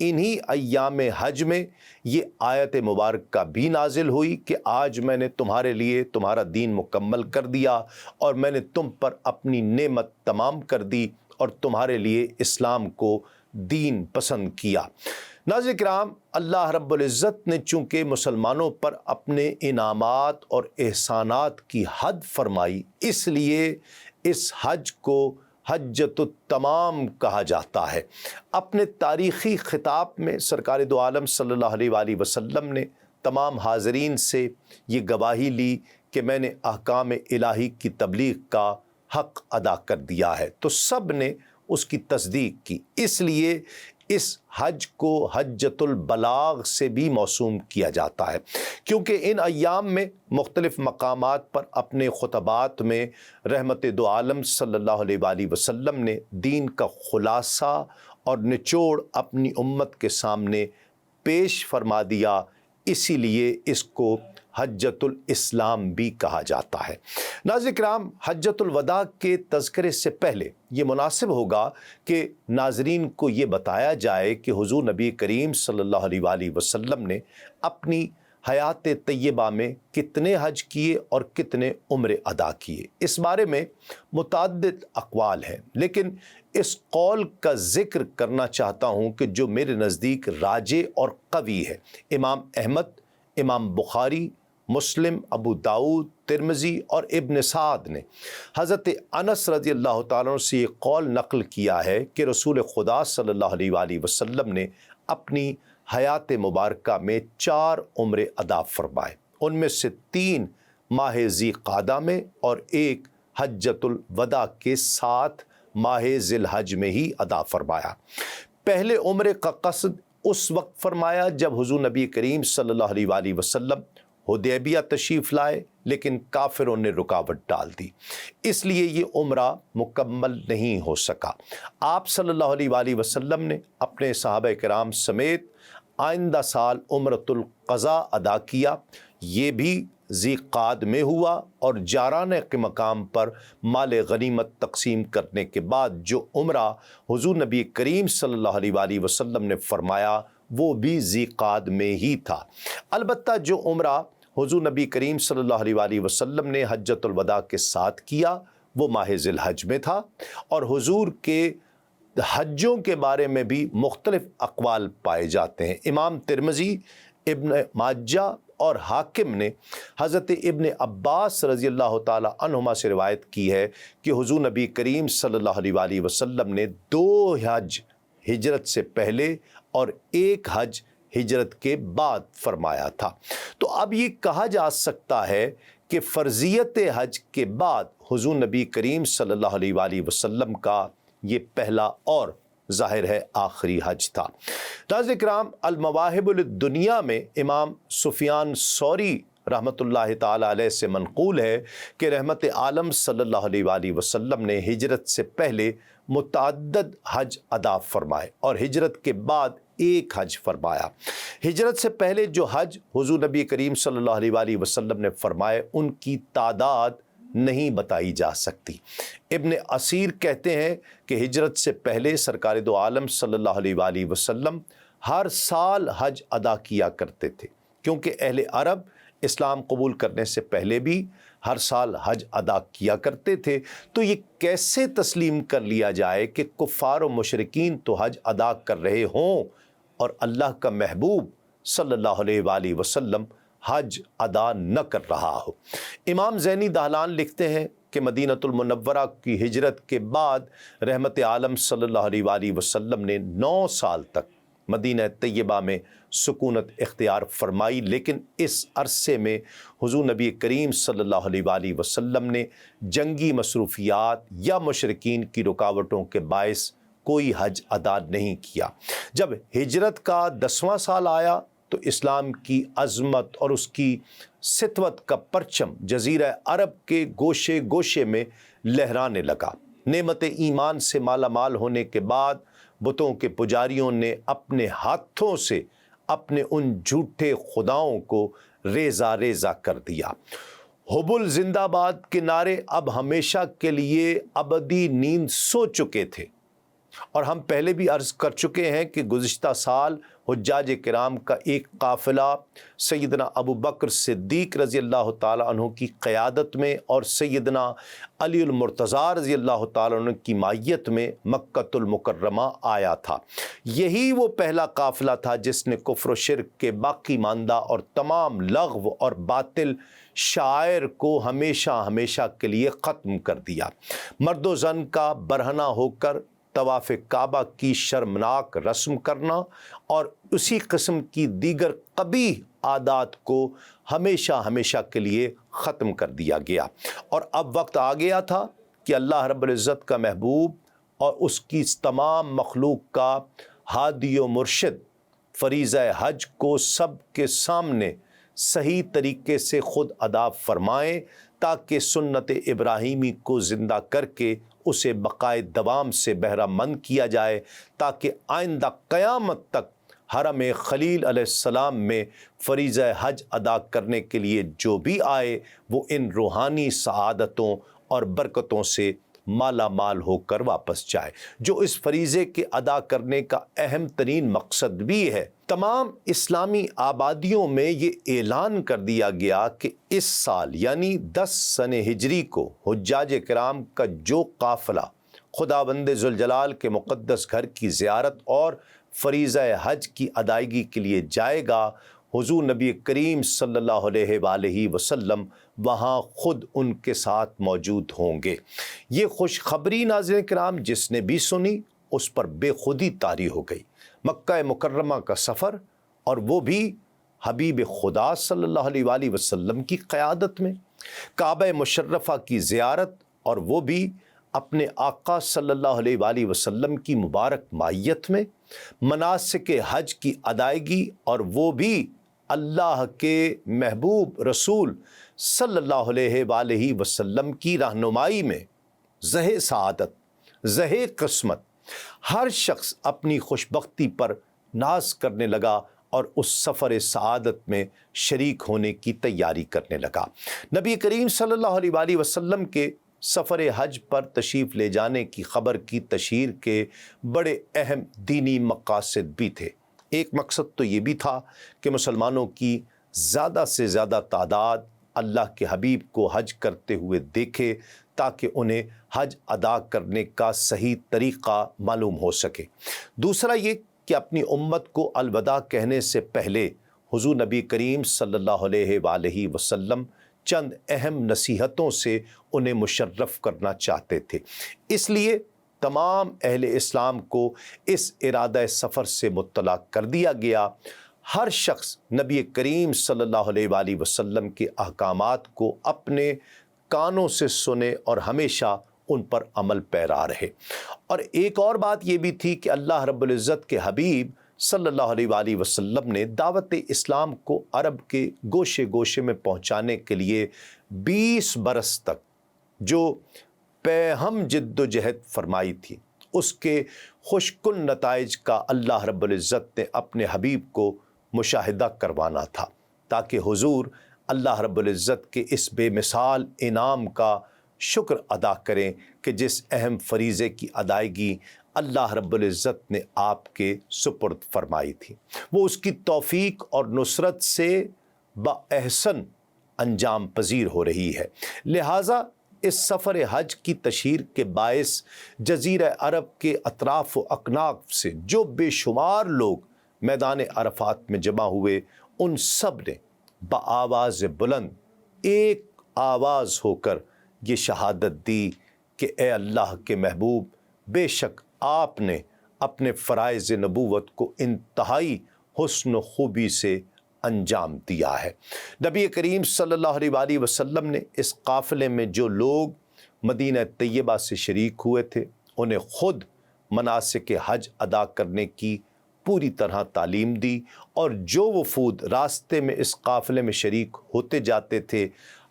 انہی ایام حج میں یہ آیت مبارکہ بھی نازل ہوئی کہ آج میں نے تمہارے لیے تمہارا دین مکمل کر دیا اور میں نے تم پر اپنی نعمت تمام کر دی اور تمہارے لیے اسلام کو دین پسند کیا۔ ناظرین کرام، اللہ رب العزت نے چونکہ مسلمانوں پر اپنے انعامات اور احسانات کی حد فرمائی، اس لیے اس حج کو حجۃ التمام کہا جاتا ہے۔ اپنے تاریخی خطاب میں سرکار دو عالم صلی اللہ علیہ وآلہ وسلم نے تمام حاضرین سے یہ گواہی لی کہ میں نے احکام الہی کی تبلیغ کا حق ادا کر دیا ہے، تو سب نے اس کی تصدیق کی۔ اس لیے اس حج کو حجۃ البلاغ سے بھی موسوم کیا جاتا ہے، کیونکہ ان ایام میں مختلف مقامات پر اپنے خطبات میں رحمت دو عالم صلی اللہ علیہ وآلہ وسلم نے دین کا خلاصہ اور نچوڑ اپنی امت کے سامنے پیش فرما دیا، اسی لیے اس کو حجۃ الاسلام بھی کہا جاتا ہے۔ ناظرین کرام، حجۃ الوداع کے تذکرے سے پہلے یہ مناسب ہوگا کہ ناظرین کو یہ بتایا جائے کہ حضور نبی کریم صلی اللہ علیہ وآلہ وسلم نے اپنی حیات طیبہ میں کتنے حج کیے اور کتنے عمرے ادا کیے۔ اس بارے میں متعدد اقوال ہیں، لیکن اس قول کا ذکر کرنا چاہتا ہوں کہ جو میرے نزدیک راجح اور قوی ہے۔ امام احمد، امام بخاری، مسلم، ابو داؤد، ترمذی اور ابن سعد نے حضرت انس رضی اللہ تعالیٰ عنہ سے یہ قول نقل کیا ہے کہ رسول خدا صلی اللہ علیہ وآلہ وسلم نے اپنی حیات مبارکہ میں 4 عمرے ادا فرمائے، ان میں سے 3 ماہ ذی قعدہ میں اور 1 حجۃ الوداع کے ساتھ ماہ ذی الحج میں ہی ادا فرمایا۔ پہلے عمرے کا قصد اس وقت فرمایا جب حضور نبی کریم صلی اللہ علیہ وآلہ وسلم حدیبیہ تشریف لائے، لیکن کافروں نے رکاوٹ ڈال دی، اس لیے یہ عمرہ مکمل نہیں ہو سکا۔ آپ صلی اللہ علیہ وآلہ وسلم نے اپنے صحابہ کرام سمیت آئندہ سال عمرۃ القضاء ادا کیا، یہ بھی ذی قعد میں ہوا، اور جارانہ کے مقام پر مال غنیمت تقسیم کرنے کے بعد جو عمرہ حضور نبی کریم صلی اللہ علیہ وآلہ وسلم نے فرمایا وہ بھی ذی قعد میں ہی تھا۔ البتہ جو عمرہ حضور نبی کریم صلی اللہ علیہ وآلہ وسلم نے حجۃ الوداع کے ساتھ کیا وہ ماہ ذی الحج میں تھا، اور حضور کے حجوں کے بارے میں بھی مختلف اقوال پائے جاتے ہیں۔ امام ترمذی، ابن ماجہ اور حاکم نے حضرت ابن عباس رضی اللہ تعالیٰ عنہما سے روایت کی ہے کہ حضور نبی کریم صلی اللہ علیہ وآلہ وسلم نے 2 حج ہجرت سے پہلے اور 1 حج ہجرت کے بعد فرمایا تھا۔ تو اب یہ کہا جا سکتا ہے کہ فرضیت حج کے بعد حضور نبی کریم صلی اللہ علیہ وآلہ وسلم کا یہ پہلا اور ظاہر ہے آخری حج تھا۔ ناظرین کرام، المواہب الدنیا میں امام سفیان ثوری رحمۃ اللہ تعالیٰ علیہ سے منقول ہے کہ رحمت عالم صلی اللہ علیہ وآلہ وسلم نے ہجرت سے پہلے متعدد حج ادا فرمائے اور ہجرت کے بعد 1 حج فرمایا۔ ہجرت سے پہلے جو حج حضور نبی کریم صلی اللہ علیہ وآلہ وسلم نے فرمائے ان کی تعداد نہیں بتائی جا سکتی۔ ابن اسیر کہتے ہیں کہ ہجرت سے پہلے سرکار دو عالم صلی اللہ علیہ وآلہ وسلم ہر سال حج ادا کیا کرتے تھے، کیونکہ اہل عرب اسلام قبول کرنے سے پہلے بھی ہر سال حج ادا کیا کرتے تھے۔ تو یہ کیسے تسلیم کر لیا جائے کہ کفار و مشرکین تو حج ادا کر رہے ہوں اور اللہ کا محبوب صلی اللہ علیہ وآلہ وسلم حج ادا نہ کر رہا ہو؟ امام زینی دہلان لکھتے ہیں کہ مدینۃ المنورہ کی ہجرت کے بعد رحمت عالم صلی اللہ علیہ وآلہ وسلم نے 9 سال تک مدینہ طیبہ میں سکونت اختیار فرمائی، لیکن اس عرصے میں حضور نبی کریم صلی اللہ علیہ وآلہ وسلم نے جنگی مصروفیات یا مشرکین کی رکاوٹوں کے باعث کوئی حج ادا نہیں کیا۔ جب ہجرت کا 10واں سال آیا تو اسلام کی عظمت اور اس کی سطوت کا پرچم جزیرہ عرب کے گوشے گوشے میں لہرانے لگا۔ نعمت ایمان سے مالا مال ہونے کے بعد بتوں کے پجاریوں نے اپنے ہاتھوں سے اپنے ان جھوٹے خداؤں کو ریزہ ریزہ کر دیا۔ حبل زندہ باد کے نعرے اب ہمیشہ کے لیے ابدی نیند سو چکے تھے۔ اور ہم پہلے بھی عرض کر چکے ہیں کہ گزشتہ سال حجاج کرام کا ایک قافلہ سیدنا ابو بکر صدیق رضی اللہ تعالیٰ عنہ کی قیادت میں اور سیدنا علی المرتضیٰ رضی اللہ تعالیٰ عنہ کی مائیت میں مکۃ المکرمہ آیا تھا۔ یہی وہ پہلا قافلہ تھا جس نے کفر و شرک کے باقی ماندہ اور تمام لغو اور باطل شاعر کو ہمیشہ ہمیشہ کے لیے ختم کر دیا۔ مرد و زن کا برہنہ ہو کر طواف کعبہ کی شرمناک رسم کرنا اور اسی قسم کی دیگر قبیح عادات کو ہمیشہ ہمیشہ کے لیے ختم کر دیا گیا، اور اب وقت آ گیا تھا کہ اللہ رب العزت کا محبوب اور اس کی تمام مخلوق کا ہادی و مرشد فریضہ حج کو سب کے سامنے صحیح طریقے سے خود ادا فرمائیں، تاکہ سنت ابراہیمی کو زندہ کر کے اسے بقائے دوام سے بہرہ مند کیا جائے، تاکہ آئندہ قیامت تک حرم خلیل علیہ السلام میں فریضہ حج ادا کرنے کے لیے جو بھی آئے وہ ان روحانی سعادتوں اور برکتوں سے مالا مال ہو کر واپس جائے، جو اس فریضے کے ادا کرنے کا اہم ترین مقصد بھی ہے۔ تمام اسلامی آبادیوں میں یہ اعلان کر دیا گیا کہ اس سال یعنی 10 سن ہجری کو حجاج کرام کا جو قافلہ خداوند ذوالجلال کے مقدس گھر کی زیارت اور فریضہ حج کی ادائیگی کے لیے جائے گا، حضور نبی کریم صلی اللہ علیہ وآلہ وسلم وہاں خود ان کے ساتھ موجود ہوں گے۔ یہ خوشخبری ناظرین کرام جس نے بھی سنی اس پر بے خودی طاری ہو گئی۔ مکہ مکرمہ کا سفر، اور وہ بھی حبیب خدا صلی اللہ علیہ وآلہ وسلم کی قیادت میں، کعبہ مشرفہ کی زیارت، اور وہ بھی اپنے آقا صلی اللہ علیہ وآلہ وسلم کی مبارک مائیت میں، مناسک حج کی ادائیگی، اور وہ بھی اللہ کے محبوب رسول صلی اللہ علیہ وآلہ وسلم کی رہنمائی میں، زہ سعادت، زہ قسمت۔ ہر شخص اپنی خوشبختی پر ناز کرنے لگا اور اس سفر سعادت میں شریک ہونے کی تیاری کرنے لگا۔ نبی کریم صلی اللہ علیہ وآلہ وسلم کے سفر حج پر تشریف لے جانے کی خبر کی تشہیر کے بڑے اہم دینی مقاصد بھی تھے۔ ایک مقصد تو یہ بھی تھا کہ مسلمانوں کی زیادہ سے زیادہ تعداد اللہ کے حبیب کو حج کرتے ہوئے دیکھے، تاکہ انہیں حج ادا کرنے کا صحیح طریقہ معلوم ہو سکے۔ دوسرا یہ کہ اپنی امت کو الوداع کہنے سے پہلے حضور نبی کریم صلی اللہ علیہ وآلہ وسلم چند اہم نصیحتوں سے انہیں مشرف کرنا چاہتے تھے۔ اس لیے تمام اہل اسلام کو اس ارادہ سفر سے مطلع کر دیا گیا۔ ہر شخص نبی کریم صلی اللہ علیہ وآلہ وسلم کے احکامات کو اپنے کانوں سے سنے اور ہمیشہ ان پر عمل پیرا رہے۔ اور ایک اور بات یہ بھی تھی کہ اللہ رب العزت کے حبیب صلی اللہ علیہ وآلہ وسلم نے دعوت اسلام کو عرب کے گوشے گوشے میں پہنچانے کے لیے 20 برس تک جو ہم جد و جہد فرمائی تھی، اس کے خوشکن نتائج کا اللہ رب العزت نے اپنے حبیب کو مشاہدہ کروانا تھا، تاکہ حضور اللہ رب العزت کے اس بے مثال انعام کا شکر ادا کریں کہ جس اہم فریضے کی ادائیگی اللہ رب العزت نے آپ کے سپرد فرمائی تھی، وہ اس کی توفیق اور نصرت سے باحسن انجام پذیر ہو رہی ہے۔ لہٰذا اس سفر حج کی تشہیر کے باعث جزیرہ عرب کے اطراف و اکناف سے جو بے شمار لوگ میدان عرفات میں جمع ہوئے، ان سب نے بآواز بلند ایک آواز ہو کر یہ شہادت دی کہ اے اللہ کے محبوب، بے شک آپ نے اپنے فرائض نبوت کو انتہائی حسن و خوبی سے انجام دیا ہے۔ نبی کریم صلی اللہ علیہ وآلہ وسلم نے اس قافلے میں جو لوگ مدینہ طیبہ سے شریک ہوئے تھے انہیں خود مناسک حج ادا کرنے کی پوری طرح تعلیم دی، اور جو وفود راستے میں اس قافلے میں شریک ہوتے جاتے تھے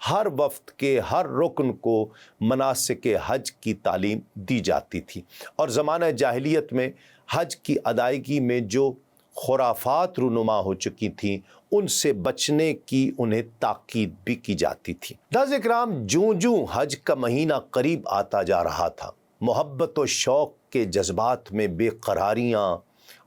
ہر وفد کے ہر رکن کو مناسک حج کی تعلیم دی جاتی تھی۔ اور زمانہ جاہلیت میں حج کی ادائیگی میں جو خرافات رونما ہو چکی تھیں ان سے بچنے کی انہیں تاکید بھی کی جاتی تھی۔ ناظرین کرام، جوں جوں حج کا مہینہ قریب آتا جا رہا تھا، محبت و شوق کے جذبات میں بے قراریاں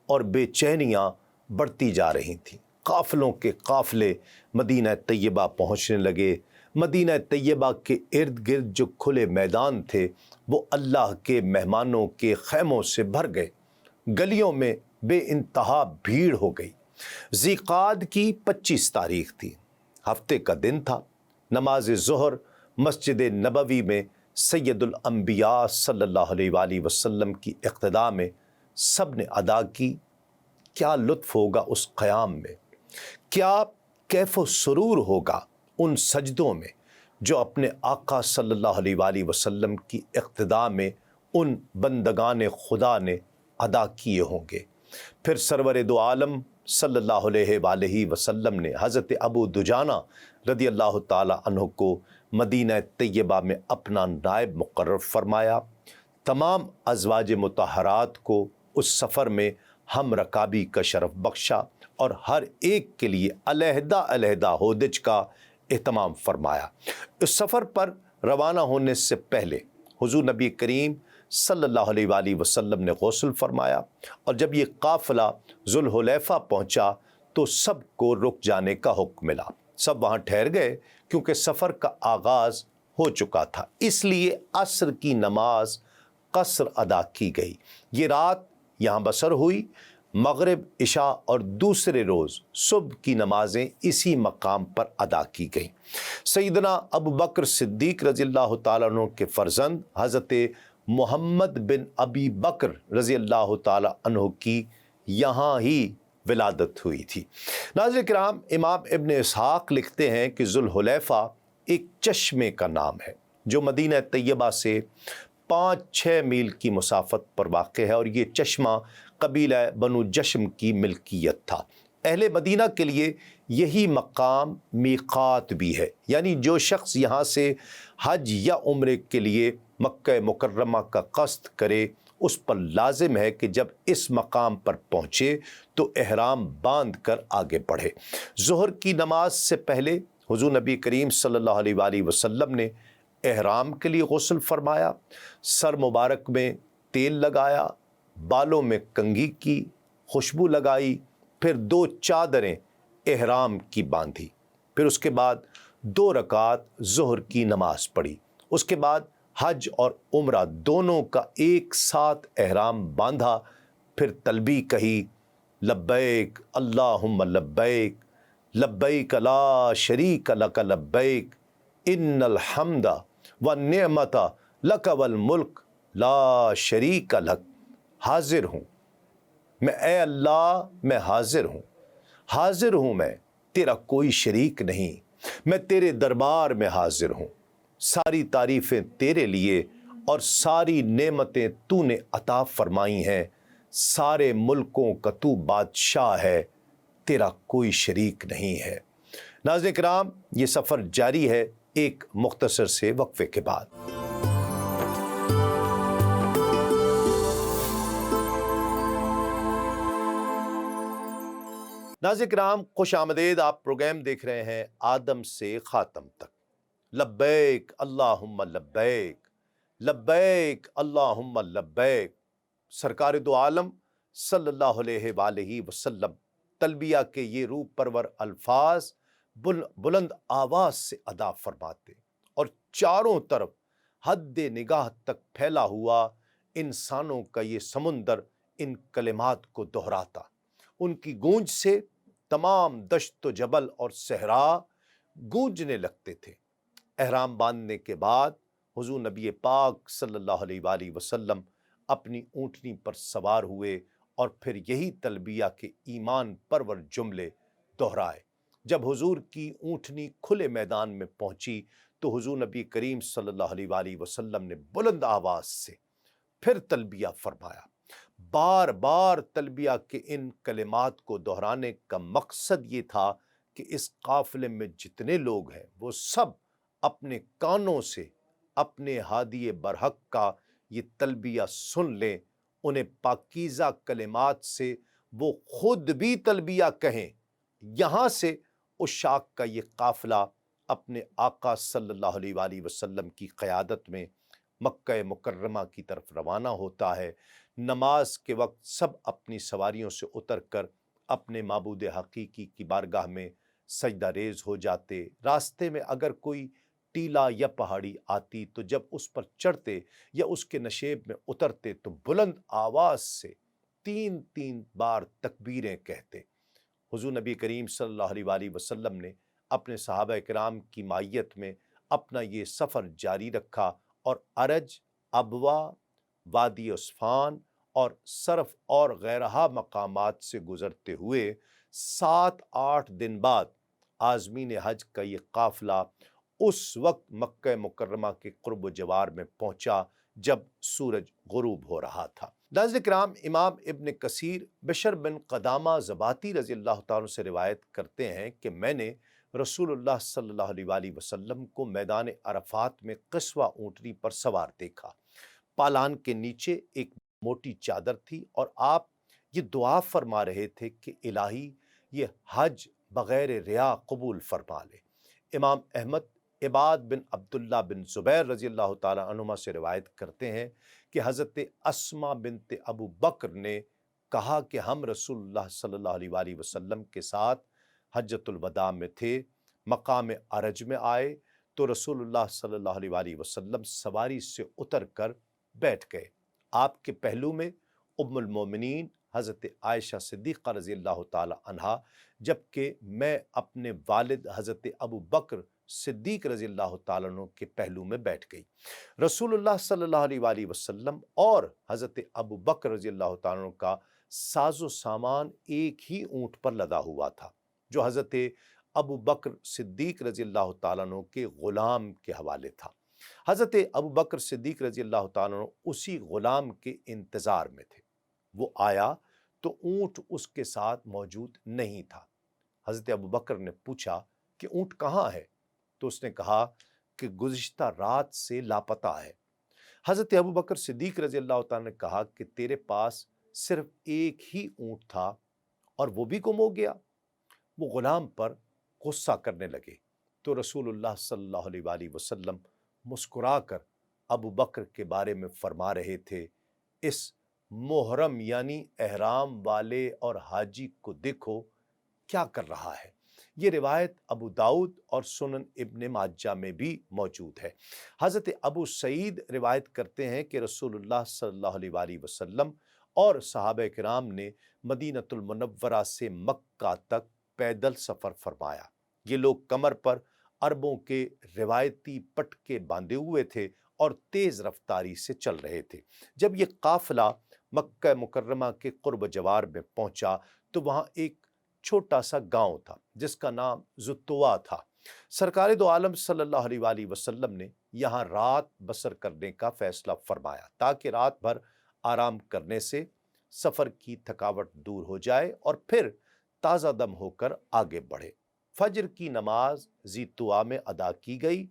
اور بے چینیاں بڑھتی جا رہی تھیں۔ قافلوں کے قافلے مدینہ طیبہ پہنچنے لگے۔ مدینہ طیبہ کے ارد گرد جو کھلے میدان تھے وہ اللہ کے مہمانوں کے خیموں سے بھر گئے۔ گلیوں میں بے انتہا بھیڑ ہو گئی۔ ذی-قعد کی 25 تاریخ تھی، ہفتے کا دن تھا۔ نماز ظہر مسجد نبوی میں سید الانبیاء صلی اللہ علیہ وآلہ وسلم کی اقتداء میں سب نے ادا کی۔ کیا لطف ہوگا اس قیام میں، کیا کیف و سرور ہوگا ان سجدوں میں جو اپنے آقا صلی اللہ علیہ وآلہ وسلم کی اقتداء میں ان بندگان خدا نے ادا کیے ہوں گے۔ پھر سرور دو عالم صلی اللہ علیہ وآلہ وسلم نے حضرت ابو دجانہ رضی اللہ تعالی عنہ کو مدینہ طیبہ میں اپنا نائب مقرر فرمایا۔ تمام ازواج مطہرات کو اس سفر میں ہم رکابی کا شرف بخشا اور ہر ایک کے لیے علیحدہ علیحدہ ہودج کا اہتمام فرمایا۔ اس سفر پر روانہ ہونے سے پہلے حضور نبی کریم صلی اللہ علیہ وآلہ وسلم نے غسل فرمایا، اور جب یہ قافلہ ذوالحلیفہ پہنچا تو سب کو رک جانے کا حکم ملا۔ سب وہاں ٹھہر گئے کیونکہ سفر کا آغاز ہو چکا تھا، اس لیے عصر کی نماز قصر ادا کی گئی۔ یہ رات یہاں بسر ہوئی۔ مغرب، عشاء اور دوسرے روز صبح کی نمازیں اسی مقام پر ادا کی گئیں۔ سیدنا ابو بکر صدیق رضی اللہ تعالیٰ عنہ کے فرزند حضرت محمد بن ابی بکر رضی اللہ تعالیٰ عنہ کی یہاں ہی ولادت ہوئی تھی۔ ناظرین کرام، امام ابن اسحاق لکھتے ہیں کہ ذوالحلیفہ ایک چشمے کا نام ہے جو مدینہ طیبہ سے 5-6 میل کی مسافت پر واقع ہے، اور یہ چشمہ قبیلہ بنو جشم کی ملکیت تھا۔ اہل مدینہ کے لیے یہی مقام میقات بھی ہے، یعنی جو شخص یہاں سے حج یا عمرے کے لیے مکہ مکرمہ کا قصد کرے اس پر لازم ہے کہ جب اس مقام پر پہنچے تو احرام باندھ کر آگے بڑھے۔ ظہر کی نماز سے پہلے حضور نبی کریم صلی اللہ علیہ وآلہ وسلم نے احرام کے لیے غسل فرمایا، سر مبارک میں تیل لگایا، بالوں میں کنگھی کی، خوشبو لگائی، پھر 2 چادریں احرام کی باندھی، پھر اس کے بعد 2 رکعت ظہر کی نماز پڑھی۔ اس کے بعد حج اور عمرہ دونوں کا ایک ساتھ احرام باندھا، پھر تلبی کہی، لبیک اللہم لبیک لبیک لا شریک لک لبیک ان الحمد والنعمت لک والملک لا شریک لک۔ حاضر ہوں میں، اے اللہ میں حاضر ہوں میں، تیرا کوئی شریک نہیں، میں تیرے دربار میں حاضر ہوں، ساری تعریفیں تیرے لیے اور ساری نعمتیں تو نے عطا فرمائی ہیں، سارے ملکوں کا تو بادشاہ ہے، تیرا کوئی شریک نہیں ہے۔ ناظرین کرام، یہ سفر جاری ہے ایک مختصر سے وقفے کے بعد۔ ناظرین کرام، خوش آمدید، آپ پروگرام دیکھ رہے ہیں آدم سے خاتم تک۔ لبیک اللہم لبیک لبیک اللہم لبیک۔ سرکار دو عالم صلی اللہ علیہ وآلہ وسلم تلبیہ کے یہ روح پرور الفاظ بلند آواز سے ادا فرماتے اور چاروں طرف حد نگاہ تک پھیلا ہوا انسانوں کا یہ سمندر ان کلمات کو دہراتا۔ ان کی گونج سے تمام دشت و جبل اور صحرا گونجنے لگتے تھے۔ احرام باندھنے کے بعد حضور نبی پاک صلی اللہ علیہ وآلہ وسلم اپنی اونٹنی پر سوار ہوئے اور پھر یہی تلبیہ کے ایمان پرور جملے دہرائے۔ جب حضور کی اونٹنی کھلے میدان میں پہنچی تو حضور نبی کریم صلی اللہ علیہ وآلہ وسلم نے بلند آواز سے پھر تلبیہ فرمایا۔ بار بار تلبیہ کے ان کلمات کو دہرانے کا مقصد یہ تھا کہ اس قافلے میں جتنے لوگ ہیں وہ سب اپنے کانوں سے اپنے ہادی برحق کا یہ تلبیہ سن لیں، انہیں پاکیزہ کلمات سے وہ خود بھی تلبیہ کہیں۔ یہاں سے عشاق کا یہ قافلہ اپنے آقا صلی اللہ علیہ وآلہ وسلم کی قیادت میں مکہ مکرمہ کی طرف روانہ ہوتا ہے۔ نماز کے وقت سب اپنی سواریوں سے اتر کر اپنے معبود حقیقی کی بارگاہ میں سجدہ ریز ہو جاتے۔ راستے میں اگر کوئی ٹیلا یا پہاڑی آتی تو جب اس پر چڑھتے یا اس کے نشیب میں اترتے تو بلند آواز سے 3 بار تکبیریں کہتے۔ حضور نبی کریم صلی اللہ علیہ وآلہ وسلم نے اپنے صحابہ کرام کی معیت میں اپنا یہ سفر جاری رکھا اور ارج، ابوا، وادی عصفان اور صرف اور غیرہا مقامات سے گزرتے ہوئے 7-8 دن بعد عازمین حج کا یہ قافلہ اس وقت مکہ مکرمہ کے قرب و جوار میں پہنچا جب سورج غروب ہو رہا تھا۔ ناظرین کرام، امام ابن کثیر بشر بن قدامہ ضباطی رضی اللہ تعالیٰ سے روایت کرتے ہیں کہ میں نے رسول اللہ صلی اللہ علیہ وآلہ وسلم کو میدان عرفات میں قصوہ اونٹنی پر سوار دیکھا۔ پالان کے نیچے ایک موٹی چادر تھی اور آپ یہ دعا فرما رہے تھے کہ الہی یہ حج بغیر ریا قبول فرما لے۔ امام احمد عباد بن عبداللہ بن زبیر رضی اللہ تعالیٰ عنہما سے روایت کرتے ہیں کہ حضرت اسما بنت ابو بکر نے کہا کہ ہم رسول اللہ صلی اللہ علیہ وآلہ وسلم کے ساتھ حجۃ الوداع میں تھے۔ مقام ارج میں آئے تو رسول اللہ صلی اللہ علیہ وآلہ وسلم سواری سے اتر کر بیٹھ گئے۔ آپ کے پہلو میں ام المومنین حضرت عائشہ صدیقہ رضی اللہ تعالی عنہا، جبکہ میں اپنے والد حضرت ابو بکر صدیق رضی اللہ تعالیٰ عنہ کے پہلو میں بیٹھ گئی۔ رسول اللہ صلی اللہ علیہ وآلہ وسلم اور حضرت ابو بکر رضی اللہ تعالیٰ عنہ کا ساز و سامان ایک ہی اونٹ پر لدا ہوا تھا، جو حضرت ابو بکر صدیق رضی اللہ تعالیٰ عنہ کے غلام کے حوالے تھا۔ حضرت ابو بکر صدیق رضی اللہ تعالیٰ عنہ اسی غلام کے انتظار میں تھے۔ وہ آیا تو اونٹ اس کے ساتھ موجود نہیں تھا۔ حضرت ابو بکر نے پوچھا کہ اونٹ کہاں ہے؟ تو اس نے کہا کہ گزشتہ رات سے لاپتہ ہے۔ حضرت ابو بکر صدیق رضی اللہ تعالیٰ نے کہا کہ تیرے پاس صرف ایک ہی اونٹ تھا اور وہ بھی گم ہو گیا۔ وہ غلام پر غصہ کرنے لگے تو رسول اللہ صلی اللہ علیہ وآلہ وسلم مسکرا کر ابو بکر کے بارے میں فرما رہے تھے، اس محرم یعنی احرام والے اور حاجی کو دیکھو کیا کر رہا ہے۔ یہ روایت ابو داؤد اور سنن ابن ماجہ میں بھی موجود ہے۔ حضرت ابو سعید روایت کرتے ہیں کہ رسول اللہ صلی اللہ علیہ وآلہ وسلم اور صحابہ کرام نے مدینۃ المنورہ سے مکہ تک پیدل سفر فرمایا۔ یہ لوگ کمر پر عربوں کے روایتی پٹکے باندھے ہوئے تھے اور تیز رفتاری سے چل رہے تھے۔ جب یہ قافلہ مکہ مکرمہ کے قرب جوار میں پہنچا تو وہاں ایک چھوٹا سا گاؤں تھا جس کا نام زتوا تھا۔ سرکار دو عالم صلی اللہ علیہ وآلہ وسلم نے یہاں رات بسر کرنے کا فیصلہ فرمایا تاکہ رات بھر آرام کرنے سے سفر کی تھکاوٹ دور ہو جائے اور پھر تازہ دم ہو کر آگے بڑھے۔ فجر کی نماز زتوا میں ادا کی گئی،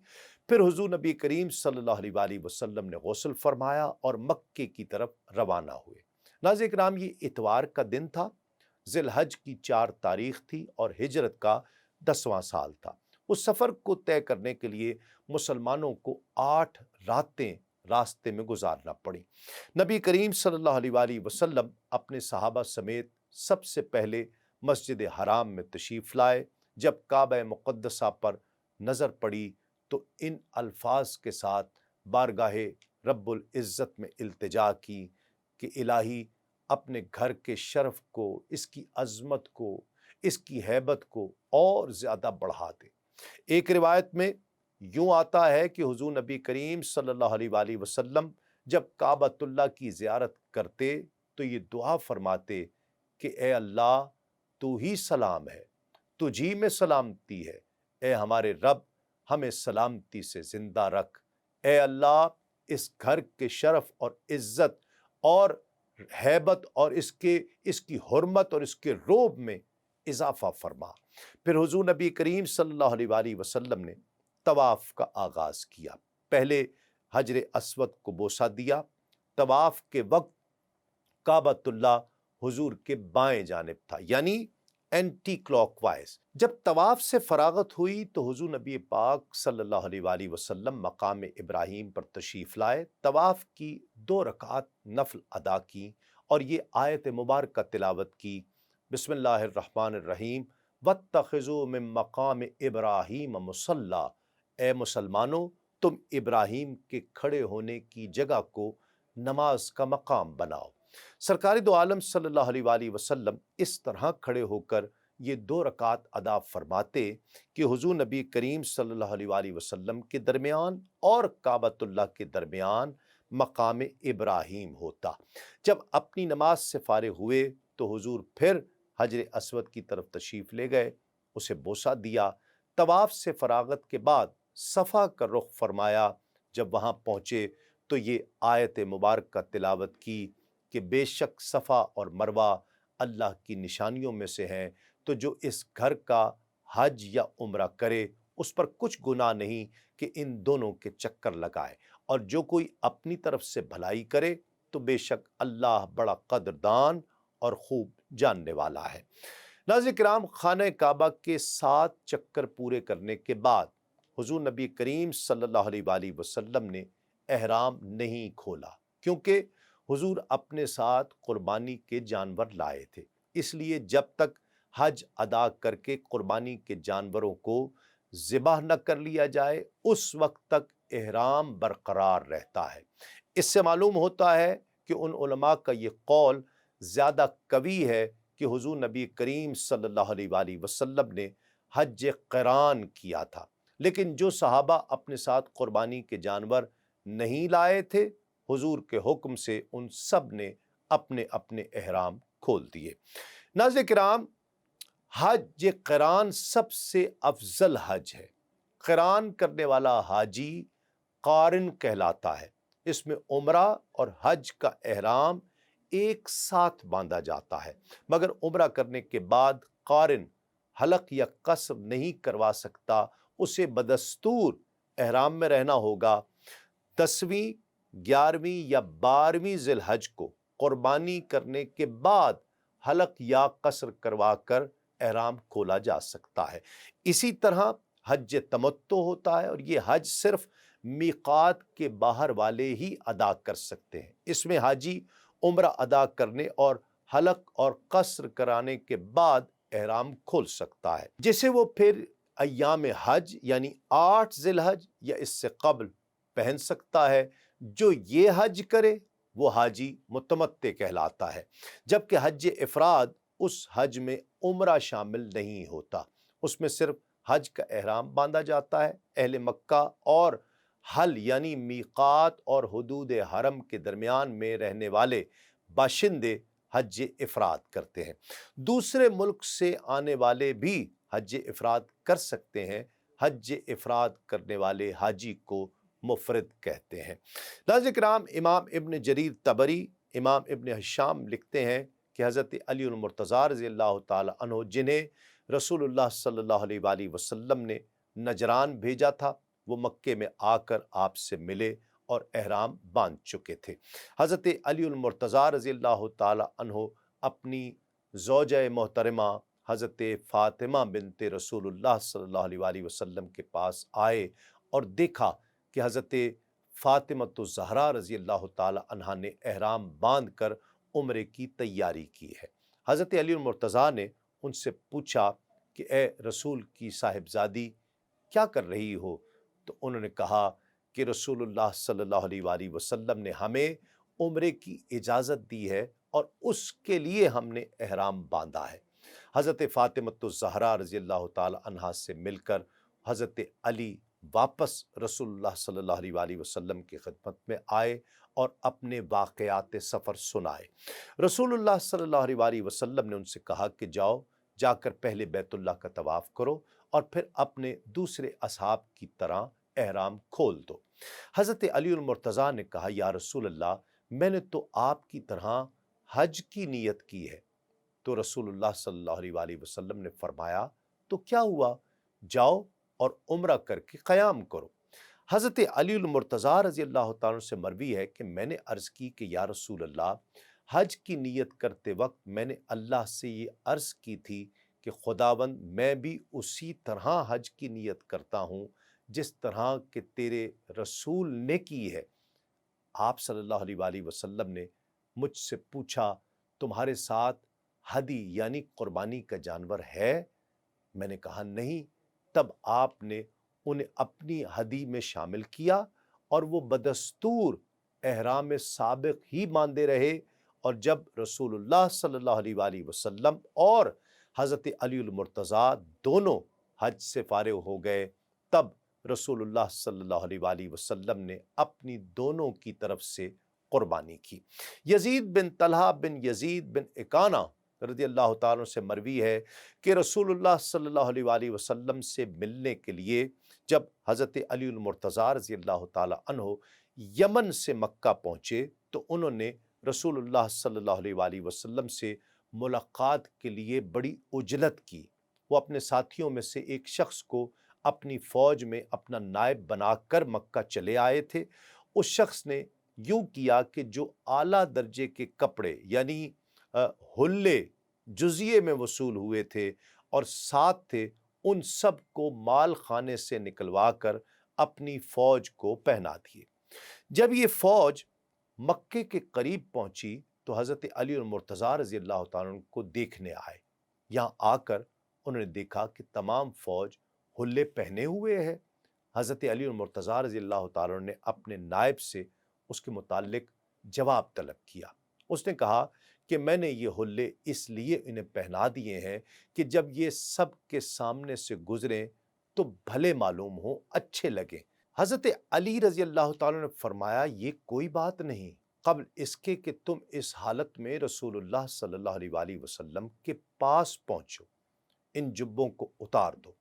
پھر حضور نبی کریم صلی اللہ علیہ وآلہ وسلم نے غسل فرمایا اور مکے کی طرف روانہ ہوئے۔ ناظرین کرام، یہ اتوار کا دن تھا، ذی الحج کی 4 تاریخ تھی اور ہجرت کا 10واں سال تھا۔ اس سفر کو طے کرنے کے لیے مسلمانوں کو 8 راتیں راستے میں گزارنا پڑی۔ نبی کریم صلی اللہ علیہ وآلہ وسلم اپنے صحابہ سمیت سب سے پہلے مسجد حرام میں تشریف لائے۔ جب کعبہ مقدسہ پر نظر پڑی تو ان الفاظ کے ساتھ بارگاہ رب العزت میں التجا کی کہ الہی اپنے گھر کے شرف کو، اس کی عظمت کو، اس کی ہیبت کو اور زیادہ بڑھا دے۔ ایک روایت میں یوں آتا ہے کہ حضور نبی کریم صلی اللہ علیہ وآلہ وسلم جب کعبۃ اللہ کی زیارت کرتے تو یہ دعا فرماتے کہ اے اللہ تو ہی سلام ہے، تجھی میں سلامتی ہے، اے ہمارے رب ہمیں سلامتی سے زندہ رکھ، اے اللہ اس گھر کے شرف اور عزت اور ہیبت اور اس کی حرمت اور اس کے رعب میں اضافہ فرما۔ پھر حضور نبی کریم صلی اللہ علیہ وآلہ وسلم نے طواف کا آغاز کیا۔ پہلے حجر اسود کو بوسہ دیا۔ طواف کے وقت کعبۃ اللہ حضور کے بائیں جانب تھا، یعنی اینٹی کلاک وائز۔ جب طواف سے فراغت ہوئی تو حضور نبی پاک صلی اللہ علیہ وآلہ وسلم مقام ابراہیم پر تشریف لائے، طواف کی 2 رکعات نفل ادا کی اور یہ آیت مبارکہ تلاوت کی، بسم اللہ الرحمن الرحیم واتخذوا من مقام ابراہیم مصلی، اے مسلمانوں تم ابراہیم کے کھڑے ہونے کی جگہ کو نماز کا مقام بناؤ۔ سرکار دو عالم صلی اللہ علیہ وآلہ وسلم اس طرح کھڑے ہو کر یہ 2 رکعات ادا فرماتے کہ حضور نبی کریم صلی اللہ علیہ وآلہ وسلم کے درمیان اور کعبۃ اللہ کے درمیان مقام ابراہیم ہوتا۔ جب اپنی نماز سے فارغ ہوئے تو حضور پھر حجر اسود کی طرف تشریف لے گئے، اسے بوسہ دیا۔ طواف سے فراغت کے بعد صفا کا رخ فرمایا۔ جب وہاں پہنچے تو یہ آیت مبارکہ تلاوت کی کہ بے شک صفا اور مروہ اللہ کی نشانیوں میں سے ہیں، تو جو اس گھر کا حج یا عمرہ کرے اس پر کچھ گناہ نہیں کہ ان دونوں کے چکر لگائے، اور جو کوئی اپنی طرف سے بھلائی کرے تو بے شک اللہ بڑا قدردان اور خوب جاننے والا ہے۔ ناظرین کرام، خانہ کعبہ کے 7 چکر پورے کرنے کے بعد حضور نبی کریم صلی اللہ علیہ وآلہ وسلم نے احرام نہیں کھولا، کیونکہ حضور اپنے ساتھ قربانی کے جانور لائے تھے، اس لیے جب تک حج ادا کر کے قربانی کے جانوروں کو ذبح نہ کر لیا جائے اس وقت تک احرام برقرار رہتا ہے۔ اس سے معلوم ہوتا ہے کہ ان علماء کا یہ قول زیادہ قوی ہے کہ حضور نبی کریم صلی اللہ علیہ وآلہ وسلم نے حج قران کیا تھا، لیکن جو صحابہ اپنے ساتھ قربانی کے جانور نہیں لائے تھے، حضور کے حکم سے ان سب نے اپنے اپنے احرام کھول دیے۔ ناظرین کرام، حج قران سب سے افضل حج ہے۔ قران کرنے والا حاجی قارن کہلاتا ہے۔ اس میں عمرہ اور حج کا احرام ایک ساتھ باندھا جاتا ہے، مگر عمرہ کرنے کے بعد قارن حلق یا قصر نہیں کروا سکتا، اسے بدستور احرام میں رہنا ہوگا۔ 10ویں، 11ویں یا 12ویں ذی الحج کو قربانی کرنے کے بعد حلق یا قصر کروا کر احرام کھولا جا سکتا ہے۔ اسی طرح حج تمتع ہوتا ہے، اور یہ حج صرف میقات کے باہر والے ہی ادا کر سکتے ہیں۔ اس میں حاجی عمرہ ادا کرنے اور حلق اور قصر کرانے کے بعد احرام کھول سکتا ہے، جسے وہ پھر ایام حج یعنی 8 ذی الحج یا اس سے قبل پہن سکتا ہے۔ جو یہ حج کرے وہ حاجی متمتع کہلاتا ہے، جبکہ حج افراد اس حج میں عمرہ شامل نہیں ہوتا، اس میں صرف حج کا احرام باندھا جاتا ہے۔ اہل مکہ اور حل یعنی میقات اور حدود حرم کے درمیان میں رہنے والے باشندے حج افراد کرتے ہیں۔ دوسرے ملک سے آنے والے بھی حج افراد کر سکتے ہیں۔ حج افراد کرنے والے حاجی کو مفرد کہتے ہیں۔ ناظرین کرام، امام ابن جریر طبری، امام ابن ہشام لکھتے ہیں کہ حضرت علی المرتضیٰ رضی اللہ تعالی عنہ، جنہیں رسول اللہ صلی اللہ علیہ وآلہ وسلم نے نجران بھیجا تھا، وہ مکے میں آ کر آپ سے ملے اور احرام باندھ چکے تھے۔ حضرت علی المرتضیٰ رضی اللہ تعالی عنہ اپنی زوجہ محترمہ حضرت فاطمہ بنت رسول اللہ صلی اللہ علیہ وآلہ وسلم کے پاس آئے اور دیکھا کہ حضرت فاطمہ الزہرا رضی اللہ تعالی عنہا نے احرام باندھ کر عمرے کی تیاری کی ہے۔ حضرت علی المرتضیٰ نے ان سے پوچھا کہ اے رسول کی صاحبزادی، کیا کر رہی ہو؟ تو انہوں نے کہا کہ رسول اللہ صلی اللہ علیہ وآلہ وسلم نے ہمیں عمرے کی اجازت دی ہے اور اس کے لیے ہم نے احرام باندھا ہے۔ حضرت فاطمہ الزہرا رضی اللہ تعالی عنہا سے مل کر حضرت علی واپس رسول اللہ صلی اللہ علیہ وآلہ وسلم کی خدمت میں آئے اور اپنے واقعات سفر سنائے۔ رسول اللہ صلی اللہ علیہ وآلہ وسلم نے ان سے کہا کہ جا کر پہلے بیت اللہ کا طواف کرو اور پھر اپنے دوسرے اصحاب کی طرح احرام کھول دو۔ حضرت علی المرتضیٰ نے کہا، یا رسول اللہ، میں نے تو آپ کی طرح حج کی نیت کی ہے۔ تو رسول اللہ صلی اللہ علیہ وآلہ وسلم نے فرمایا، تو کیا ہوا، جاؤ اور عمرہ کر کے قیام کرو۔ حضرت علی المرتضیٰ رضی اللہ تعالیٰ عنہ سے مروی ہے کہ میں نے عرض کی کہ یا رسول اللہ، حج کی نیت کرتے وقت میں نے اللہ سے یہ عرض کی تھی کہ خداوند میں بھی اسی طرح حج کی نیت کرتا ہوں جس طرح کہ تیرے رسول نے کی ہے۔ آپ صلی اللہ علیہ وآلہ وسلم نے مجھ سے پوچھا تمہارے ساتھ ہدی یعنی قربانی کا جانور ہے؟ میں نے کہا نہیں۔ تب آپ نے انہیں اپنی ہدی میں شامل کیا اور وہ بدستور احرام سابق ہی باندھے رہے، اور جب رسول اللہ صلی اللہ علیہ وآلہ وسلم اور حضرت علی المرتضیٰ دونوں حج سے فارغ ہو گئے، تب رسول اللہ صلی اللہ علیہ وآلہ وسلم نے اپنی دونوں کی طرف سے قربانی کی۔ یزید بن طلحہ بن یزید بن اکانہ رضی اللہ تعالیٰ سے مروی ہے کہ رسول اللہ صلی اللہ علیہ وآلہ وسلم سے ملنے کے لیے جب حضرت علی المرتضیٰ رضی اللہ تعالیٰ عنہ یمن سے مکہ پہنچے تو انہوں نے رسول اللہ صلی اللہ علیہ وآلہ وسلم سے ملاقات کے لیے بڑی عجلت کی۔ وہ اپنے ساتھیوں میں سے ایک شخص کو اپنی فوج میں اپنا نائب بنا کر مکہ چلے آئے تھے۔ اس شخص نے یوں کیا کہ جو اعلیٰ درجے کے کپڑے یعنی حلے جزیے میں وصول ہوئے تھے اور ساتھ تھے، ان سب کو مال خانے سے نکلوا کر اپنی فوج کو پہنا دیے۔ جب یہ فوج مکے کے قریب پہنچی تو حضرت علی المرتضیٰ رضی اللہ تعالیٰ عنہ کو دیکھنے آئے۔ یہاں آ کر انہوں نے دیکھا کہ تمام فوج حلے پہنے ہوئے ہے۔ حضرت علی المرتضیٰ رضی اللہ تعالیٰ عنہ نے اپنے نائب سے اس کے متعلق جواب طلب کیا۔ اس نے کہا کہ میں نے یہ حلے اس لیے انہیں پہنا دیے ہیں کہ جب یہ سب کے سامنے سے گزریں تو بھلے معلوم ہوں، اچھے لگیں۔ حضرت علی رضی اللہ تعالیٰ نے فرمایا یہ کوئی بات نہیں، قبل اس کے کہ تم اس حالت میں رسول اللہ صلی اللہ علیہ وآلہ وسلم کے پاس پہنچو، ان جبوں کو اتار دو۔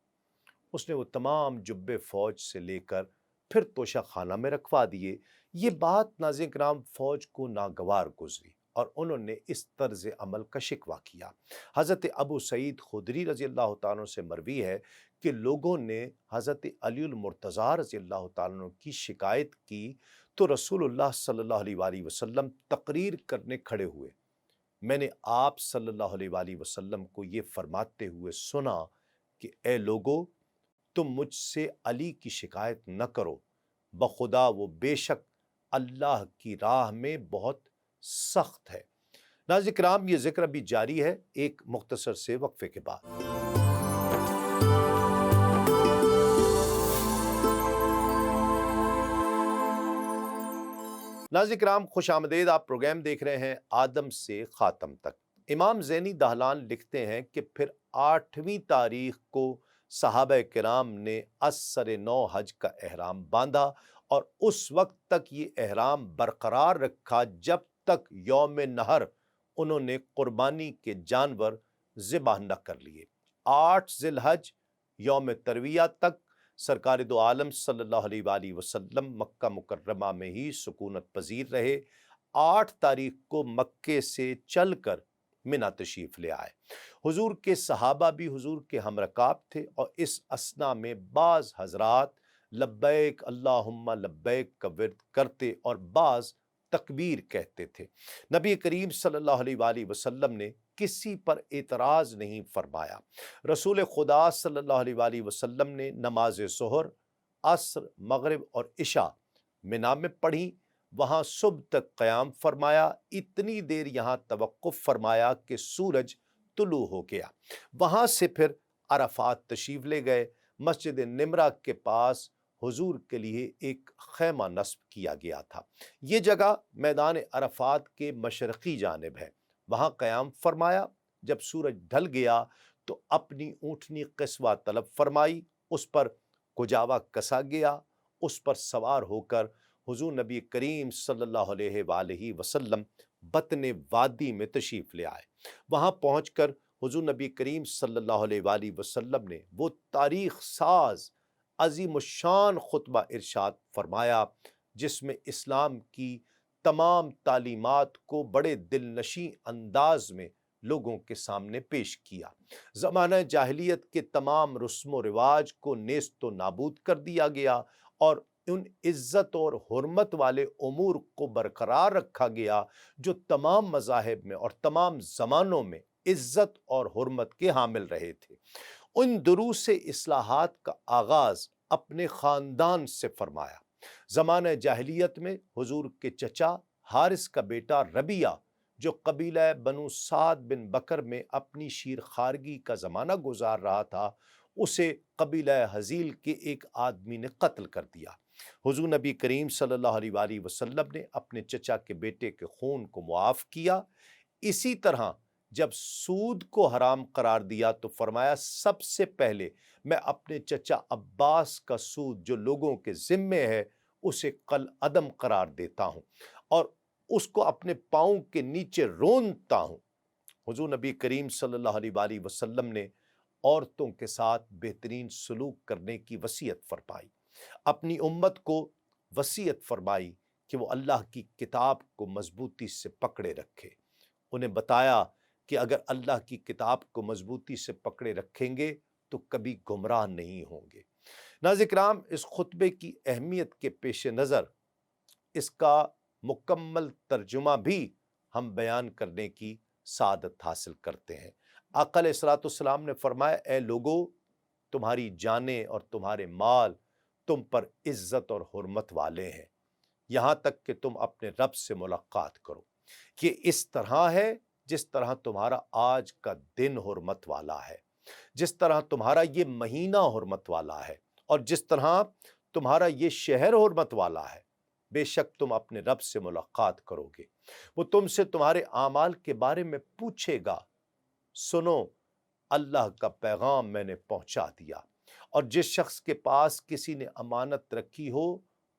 اس نے وہ تمام جبے فوج سے لے کر پھر توشہ خانہ میں رکھوا دیے۔ یہ بات ناظرین کرام فوج کو ناگوار گزری اور انہوں نے اس طرز عمل کا شکوہ کیا۔ حضرت ابو سعید خدری رضی اللہ تعالیٰ عنہ سے مروی ہے کہ لوگوں نے حضرت علی المرتضیٰ رضی اللہ تعالیٰ عنہ کی شکایت کی تو رسول اللہ صلی اللہ علیہ وآلہ وسلم تقریر کرنے کھڑے ہوئے۔ میں نے آپ صلی اللہ علیہ وآلہ وسلم کو یہ فرماتے ہوئے سنا کہ اے لوگو، تم مجھ سے علی کی شکایت نہ کرو، بخدا وہ بے شک اللہ کی راہ میں بہت سخت ہے۔ ناظرین کرام، یہ ذکر ابھی جاری ہے ایک مختصر سے وقفے کے بعد۔ ناظرین کرام، خوش آمدید۔ آپ پروگرام دیکھ رہے ہیں آدم سے خاتم تک۔ امام زینی دہلان لکھتے ہیں کہ پھر 8ویں تاریخ کو صحابہ کرام نے ازسر نو حج کا احرام باندھا اور اس وقت تک یہ احرام برقرار رکھا جب تک یوم نحر انہوں نے قربانی کے جانور ذبح نہ کر لیے۔ 8 ذی الحج یوم ترویہ تک سرکار دو عالم صلی اللہ علیہ وآلہ وسلم مکہ مکرمہ میں ہی سکونت پذیر رہے۔ 8 تاریخ کو مکے سے چل کر منی تشریف لے آئے۔ حضور کے صحابہ بھی حضور کے ہم رکاب تھے اور اس اثنا میں بعض حضرات لبیک اللہم لبیک کا ورد کرتے اور بعض تکبیر کہتے تھے۔ نبی کریم صلی اللہ علیہ وآلہ وسلم نے کسی پر اعتراض نہیں فرمایا۔ رسول خدا صلی اللہ علیہ وآلہ وسلم نے نماز ظہر، عصر، مغرب اور عشاء منی میں پڑھی، وہاں صبح تک قیام فرمایا، اتنی دیر یہاں توقف فرمایا کہ سورج طلوع ہو گیا۔ وہاں سے پھر عرفات تشریف لے گئے۔ مسجد نمرہ کے پاس حضور کے لیے ایک خیمہ نصب کیا گیا تھا۔ یہ جگہ میدان عرفات کے مشرقی جانب ہے۔ وہاں قیام فرمایا۔ جب سورج ڈھل گیا تو اپنی اونٹنی قصوہ طلب فرمائی، اس پر کجاوا کسا گیا، اس پر سوار ہو کر حضور نبی کریم صلی اللہ علیہ وآلہ وسلم بطن وادی میں تشریف لے آئے۔ وہاں پہنچ کر حضور نبی کریم صلی اللہ علیہ وآلہ وسلم نے وہ تاریخ ساز عظیم الشان خطبہ ارشاد فرمایا جس میں اسلام کی تمام تعلیمات کو بڑے دل نشیں انداز میں لوگوں کے سامنے پیش کیا۔ زمانہ جاہلیت کے تمام رسم و رواج کو نیست و نابود کر دیا گیا اور ان عزت اور حرمت والے امور کو برقرار رکھا گیا جو تمام مذاہب میں اور تمام زمانوں میں عزت اور حرمت کے حامل رہے تھے۔ ان دروس اصلاحات کا آغاز اپنے خاندان سے فرمایا۔ زمانہ جاہلیت میں حضور کے چچا حارث کا بیٹا ربیہ، جو قبیلہ بنو سعد بن بکر میں اپنی شیر خارگی کا زمانہ گزار رہا تھا، اسے قبیلہ حزیل کے ایک آدمی نے قتل کر دیا۔ حضور نبی کریم صلی اللہ علیہ وآلہ وسلم نے اپنے چچا کے بیٹے کے خون کو معاف کیا۔ اسی طرح جب سود کو حرام قرار دیا تو فرمایا، سب سے پہلے میں اپنے چچا عباس کا سود جو لوگوں کے ذمے ہے اسے کالعدم قرار دیتا ہوں اور اس کو اپنے پاؤں کے نیچے رونتا ہوں۔ حضور نبی کریم صلی اللہ علیہ وآلہ وسلم نے عورتوں کے ساتھ بہترین سلوک کرنے کی وصیت فرمائی۔ اپنی امت کو وصیت فرمائی کہ وہ اللہ کی کتاب کو مضبوطی سے پکڑے رکھے۔ انہیں بتایا کہ اگر اللہ کی کتاب کو مضبوطی سے پکڑے رکھیں گے تو کبھی گمراہ نہیں ہوں گے۔ ناظرین کرام، اس خطبے کی اہمیت کے پیش نظر اس کا مکمل ترجمہ بھی ہم بیان کرنے کی سعادت حاصل کرتے ہیں۔ آقا علیہ الصلوۃ والسلام نے فرمایا، اے لوگو، تمہاری جانیں اور تمہارے مال تم پر عزت اور حرمت والے ہیں، یہاں تک کہ تم اپنے رب سے ملاقات کرو۔ یہ اس طرح ہے جس طرح تمہارا آج کا دن حرمت والا ہے، جس طرح تمہارا یہ مہینہ حرمت والا ہے، اور جس طرح تمہارا یہ شہر حرمت والا ہے۔ بے شک تم اپنے رب سے ملاقات کرو گے، وہ تم سے تمہارے اعمال کے بارے میں پوچھے گا۔ سنو، اللہ کا پیغام میں نے پہنچا دیا، اور جس شخص کے پاس کسی نے امانت رکھی ہو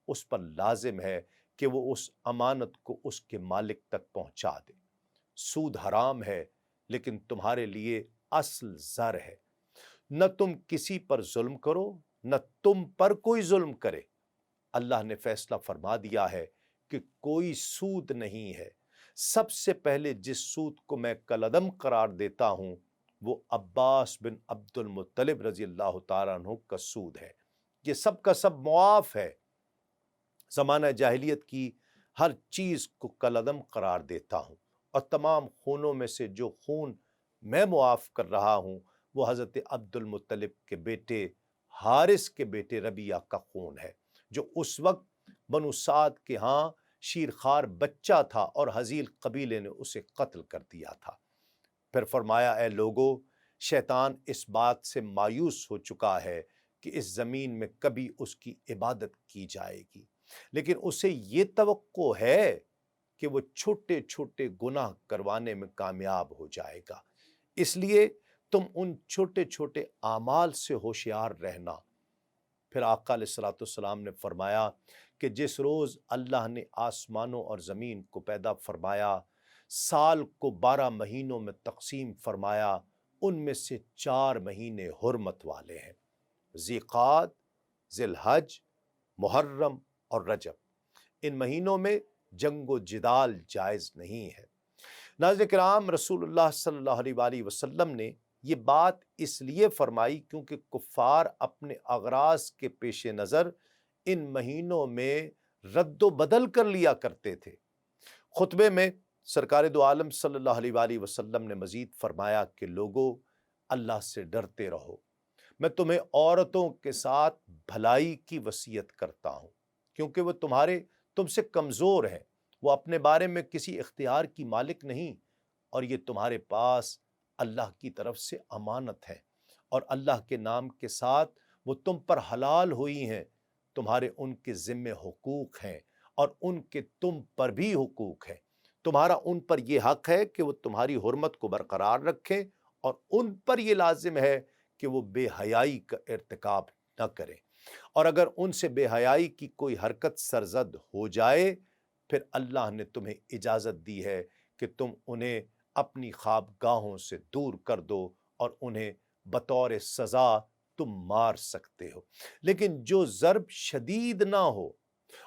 اس پر لازم ہے کہ وہ اس امانت کو اس کے مالک تک پہنچا دے۔ سود حرام ہے لیکن تمہارے لیے اصل زر ہے۔ نہ تم کسی پر ظلم کرو، نہ تم پر کوئی ظلم کرے۔ اللہ نے فیصلہ فرما دیا ہے کہ کوئی سود نہیں ہے۔ سب سے پہلے جس سود کو میں کالعدم قرار دیتا ہوں وہ عباس بن عبد المطلب رضی اللہ تعالیٰ عنہ کا سود ہے۔ یہ سب کا سب معاف ہے۔ زمانہ جاہلیت کی ہر چیز کو کالعدم قرار دیتا ہوں، اور تمام خونوں میں سے جو خون میں معاف کر رہا ہوں وہ حضرت عبد المطلب کے بیٹے حارث کے بیٹے ربیہ کا خون ہے، جو اس وقت بنو سعد کے ہاں شیرخوار بچہ تھا اور حزیل قبیلے نے اسے قتل کر دیا تھا۔ پھر فرمایا، اے لوگو، شیطان اس بات سے مایوس ہو چکا ہے کہ اس زمین میں کبھی اس کی عبادت کی جائے گی، لیکن اسے یہ توقع ہے کہ وہ چھوٹے چھوٹے گناہ کروانے میں کامیاب ہو جائے گا۔ اس لیے تم ان چھوٹے چھوٹے اعمال سے ہوشیار رہنا۔ پھر آقا علیہ الصلوۃ والسلام نے فرمایا کہ جس روز اللہ نے آسمانوں اور زمین کو پیدا فرمایا، سال کو 12 مہینوں میں تقسیم فرمایا، ان میں سے 4 مہینے حرمت والے ہیں، ذی القعدہ، ذی الحج، محرم اور رجب۔ ان مہینوں میں جنگ و جدال جائز نہیں ہے۔ ناظرین کرام، رسول اللہ صلی اللہ علیہ وآلہ وسلم نے یہ بات اس لیے فرمائی کیونکہ کفار اپنے اغراض کے پیش نظر ان مہینوں میں رد و بدل کر لیا کرتے تھے۔ خطبے میں سرکار دو عالم صلی اللہ علیہ وآلہ وسلم نے مزید فرمایا کہ لوگو، اللہ سے ڈرتے رہو۔ میں تمہیں عورتوں کے ساتھ بھلائی کی وصیت کرتا ہوں، کیونکہ وہ تم سے کمزور ہیں، وہ اپنے بارے میں کسی اختیار کی مالک نہیں، اور یہ تمہارے پاس اللہ کی طرف سے امانت ہے، اور اللہ کے نام کے ساتھ وہ تم پر حلال ہوئی ہیں۔ تمہارے ان کے ذمے حقوق ہیں اور ان کے تم پر بھی حقوق ہیں۔ تمہارا ان پر یہ حق ہے کہ وہ تمہاری حرمت کو برقرار رکھیں، اور ان پر یہ لازم ہے کہ وہ بے حیائی کا ارتکاب نہ کریں، اور اگر ان سے بے حیائی کی کوئی حرکت سرزد ہو جائے پھر اللہ نے تمہیں اجازت دی ہے کہ تم انہیں اپنی خوابگاہوں سے دور کر دو اور انہیں بطور سزا تم مار سکتے ہو، لیکن جو ضرب شدید نہ ہو،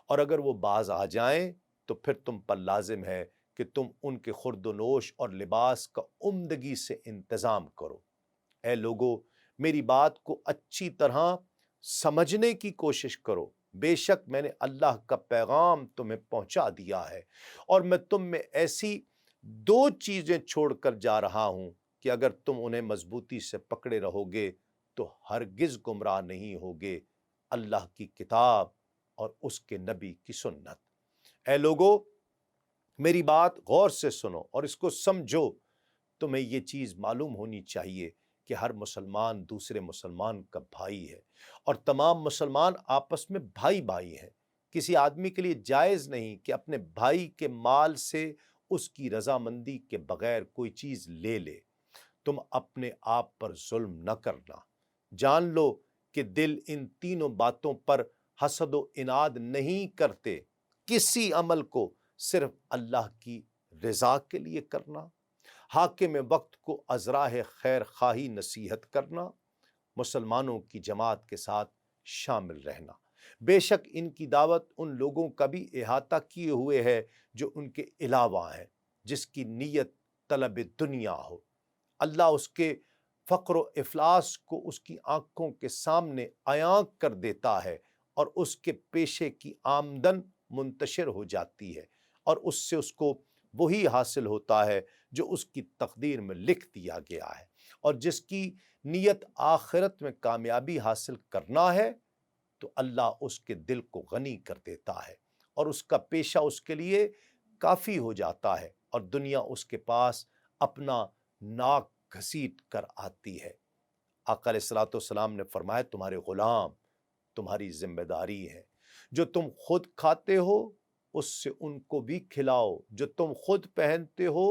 اور اگر وہ باز آ جائیں تو پھر تم پر لازم ہے کہ تم ان کے خورد و نوش اور لباس کا عمدگی سے انتظام کرو۔ اے لوگو، میری بات کو اچھی طرح سمجھنے کی کوشش کرو۔ بے شک میں نے اللہ کا پیغام تمہیں پہنچا دیا ہے، اور میں تم میں ایسی 2 چیزیں چھوڑ کر جا رہا ہوں کہ اگر تم انہیں مضبوطی سے پکڑے رہو گے تو ہرگز گمراہ نہیں ہوگے، اللہ کی کتاب اور اس کے نبی کی سنت۔ اے لوگو، میری بات غور سے سنو اور اس کو سمجھو۔ تمہیں یہ چیز معلوم ہونی چاہیے کہ ہر مسلمان دوسرے مسلمان کا بھائی ہے اور تمام مسلمان آپس میں بھائی بھائی ہیں۔ کسی آدمی کے لیے جائز نہیں کہ اپنے بھائی کے مال سے اس کی رضامندی کے بغیر کوئی چیز لے لے۔ تم اپنے آپ پر ظلم نہ کرنا۔ جان لو کہ دل ان تینوں باتوں پر حسد و اناد نہیں کرتے۔ کسی عمل کو صرف اللہ کی رضا کے لیے کرنا، حاکم وقت کو از راہ خیر خواہی نصیحت کرنا، مسلمانوں کی جماعت کے ساتھ شامل رہنا۔ بے شک ان کی دعوت ان لوگوں کا بھی احاطہ کیے ہوئے ہے جو ان کے علاوہ ہیں، جس کی نیت طلب دنیا ہو۔ اللہ اس کے فقر و افلاس کو اس کی آنکھوں کے سامنے عیاں کر دیتا ہے اور اس کے پیشے کی آمدن منتشر ہو جاتی ہے اور اس سے اس کو وہی حاصل ہوتا ہے جو اس کی تقدیر میں لکھ دیا گیا ہے، اور جس کی نیت آخرت میں کامیابی حاصل کرنا ہے تو اللہ اس کے دل کو غنی کر دیتا ہے اور اس کا پیشہ اس کے لیے کافی ہو جاتا ہے اور دنیا اس کے پاس اپنا ناک گھسیٹ کر آتی ہے۔ آقا علیہ الصلوۃ والسلام نے فرمایا تمہارے غلام تمہاری ذمہ داری ہے، جو تم خود کھاتے ہو اس سے ان کو بھی کھلاؤ، جو تم خود پہنتے ہو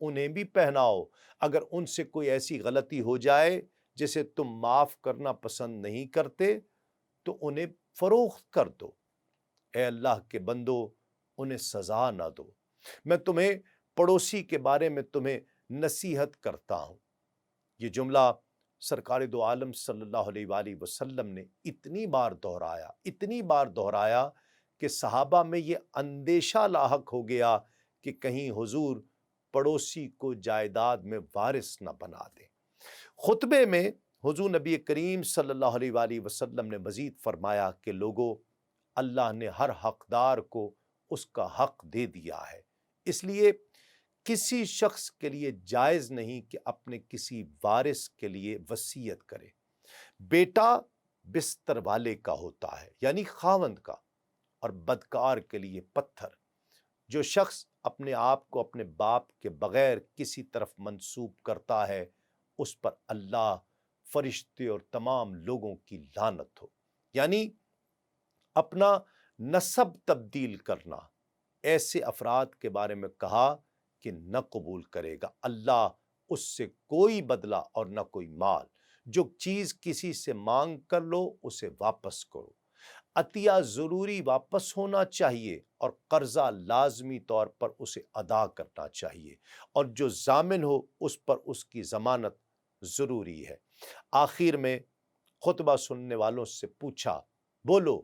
انہیں بھی پہناؤ۔ اگر ان سے کوئی ایسی غلطی ہو جائے جسے تم معاف کرنا پسند نہیں کرتے تو انہیں فروخت کر دو۔ اے اللہ کے بندو، انہیں سزا نہ دو۔ میں تمہیں پڑوسی کے بارے میں تمہیں نصیحت کرتا ہوں۔ یہ جملہ سرکار دو عالم صلی اللہ علیہ وآلہ وسلم نے اتنی بار دہرایا کہ صحابہ میں یہ اندیشہ لاحق ہو گیا کہ کہیں حضور پڑوسی کو جائیداد میں وارث نہ بنا دیں۔ خطبے میں حضور نبی کریم صلی اللہ علیہ وآلہ وسلم نے مزید فرمایا کہ لوگو، اللہ نے ہر حقدار کو اس کا حق دے دیا ہے، اس لیے کسی شخص کے لیے جائز نہیں کہ اپنے کسی وارث کے لیے وصیت کرے۔ بیٹا بستر والے کا ہوتا ہے، یعنی خاوند کا، اور بدکار کے لیے پتھر۔ جو شخص اپنے آپ کو اپنے باپ کے بغیر کسی طرف منسوب کرتا ہے اس پر اللہ، فرشتے اور تمام لوگوں کی لعنت ہو۔ یعنی اپنا نسب تبدیل کرنا۔ ایسے افراد کے بارے میں کہا کہ نہ قبول کرے گا اللہ اس سے کوئی بدلہ اور نہ کوئی مال۔ جو چیز کسی سے مانگ کر لو اسے واپس کرو۔ عطیہ ضروری واپس ہونا چاہیے اور قرضہ لازمی طور پر اسے ادا کرنا چاہیے، اور جو ضامن ہو اس پر اس کی ضمانت ضروری ہے۔ آخر میں خطبہ سننے والوں سے پوچھا، بولو،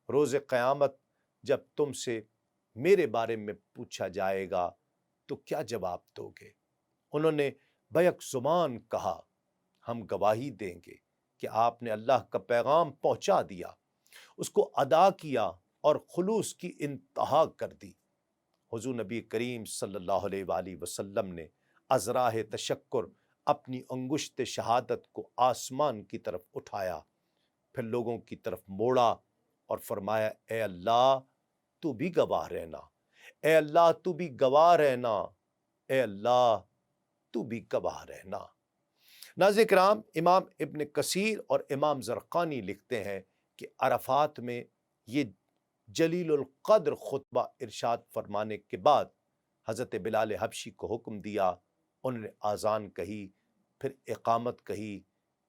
روز قیامت جب تم سے میرے بارے میں پوچھا جائے گا تو کیا جواب دو گے؟ انہوں نے بیک زبان کہا، ہم گواہی دیں گے کہ آپ نے اللہ کا پیغام پہنچا دیا، اس کو ادا کیا اور خلوص کی انتہا کر دی۔ حضور نبی کریم صلی اللہ علیہ وآلہ وسلم نے از راہ تشکر اپنی انگشت شہادت کو آسمان کی طرف اٹھایا، پھر لوگوں کی طرف موڑا اور فرمایا، اے اللہ تو بھی گواہ رہنا، اے اللہ تو بھی گواہ رہنا، اے اللہ تو بھی گواہ رہنا۔ ناظرین کرام، امام ابن کثیر اور امام زرقانی لکھتے ہیں کہ عرفات میں یہ جلیل القدر خطبہ ارشاد فرمانے کے بعد حضرت بلال حبشی کو حکم دیا، انہوں نے آذان کہی، پھر اقامت کہی۔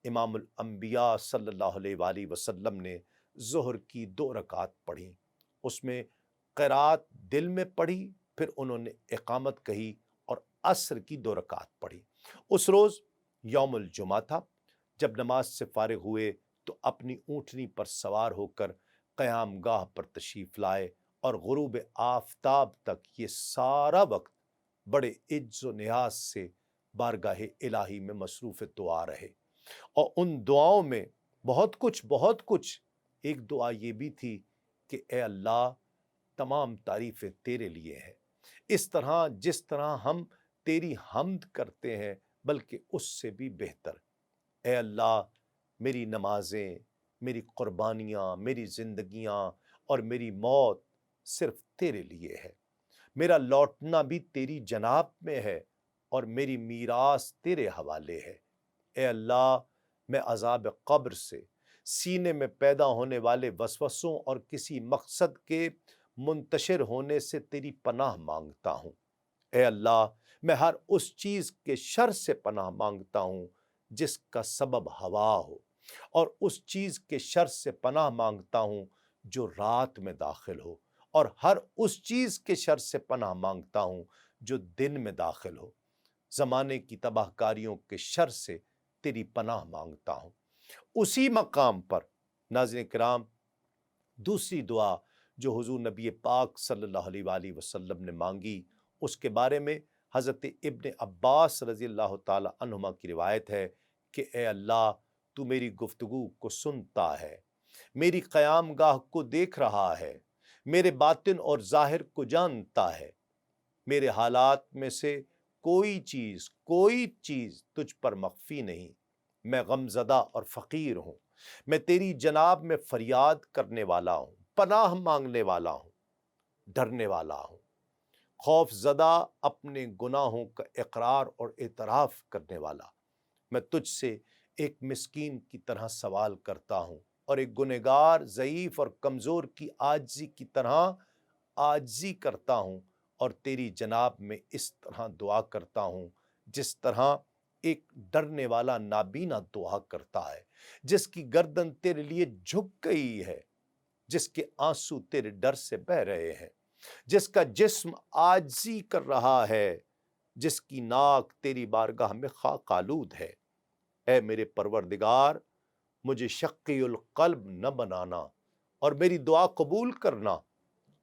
امام الانبیاء صلی اللہ علیہ وآلہ وسلم نے ظہر کی 2 رکعات پڑھی، اس میں قرات دل میں پڑھی، پھر انہوں نے اقامت کہی اور عصر کی 2 رکعات پڑھی۔ اس روز یوم الجمعہ تھا۔ جب نماز سے فارغ ہوئے تو اپنی اونٹنی پر سوار ہو کر قیام گاہ پر تشریف لائے اور غروب آفتاب تک یہ سارا وقت بڑے عجز و نیاز سے بارگاہ الہی میں مصروف دعا رہے، اور ان دعاؤں میں بہت کچھ ایک دعا یہ بھی تھی کہ اے اللہ، تمام تعریفیں تیرے لیے ہیں، اس طرح جس طرح ہم تیری حمد کرتے ہیں بلکہ اس سے بھی بہتر۔ اے اللہ، میری نمازیں، میری قربانیاں، میری زندگیاں اور میری موت صرف تیرے لیے ہے۔ میرا لوٹنا بھی تیری جناب میں ہے اور میری میراث تیرے حوالے ہے۔ اے اللہ، میں عذاب قبر سے، سینے میں پیدا ہونے والے وسوسوں اور کسی مقصد کے منتشر ہونے سے تیری پناہ مانگتا ہوں۔ اے اللہ، میں ہر اس چیز کے شر سے پناہ مانگتا ہوں جس کا سبب ہوا ہو، اور اس چیز کے شر سے پناہ مانگتا ہوں جو رات میں داخل ہو، اور ہر اس چیز کے شر سے پناہ مانگتا ہوں جو دن میں داخل ہو۔ زمانے کی تباہ کاریوں کے شر سے تیری پناہ مانگتا ہوں۔ اسی مقام پر ناظرین کرام، دوسری دعا جو حضور نبی پاک صلی اللہ علیہ وآلہ وسلم نے مانگی، اس کے بارے میں حضرت ابن عباس رضی اللہ تعالی عنہما کی روایت ہے کہ اے اللہ، تو میری گفتگو کو سنتا ہے، میری قیام گاہ کو دیکھ رہا ہے، میرے باطن اور ظاہر کو جانتا ہے۔ میرے حالات میں سے کوئی چیز تجھ پر مخفی نہیں۔ میں غمزدہ اور فقیر ہوں، میں تیری جناب میں فریاد کرنے والا ہوں، پناہ مانگنے والا ہوں، ڈرنے والا ہوں، خوف زدہ، اپنے گناہوں کا اقرار اور اعتراف کرنے والا۔ میں تجھ سے ایک مسکین کی طرح سوال کرتا ہوں اور ایک گنہگار، ضعیف اور کمزور کی عاجزی کی طرح عاجزی کرتا ہوں، اور تیری جناب میں اس طرح دعا کرتا ہوں جس طرح ایک ڈرنے والا نابینا دعا کرتا ہے، جس کی گردن تیرے لیے جھک گئی ہے، جس کے آنسو تیرے ڈر سے بہہ رہے ہیں، جس کا جسم عاجزی کر رہا ہے، جس کی ناک تیری بارگاہ میں خاک آلود ہے۔ اے میرے پروردگار، مجھے شقی القلب نہ بنانا اور میری دعا قبول کرنا،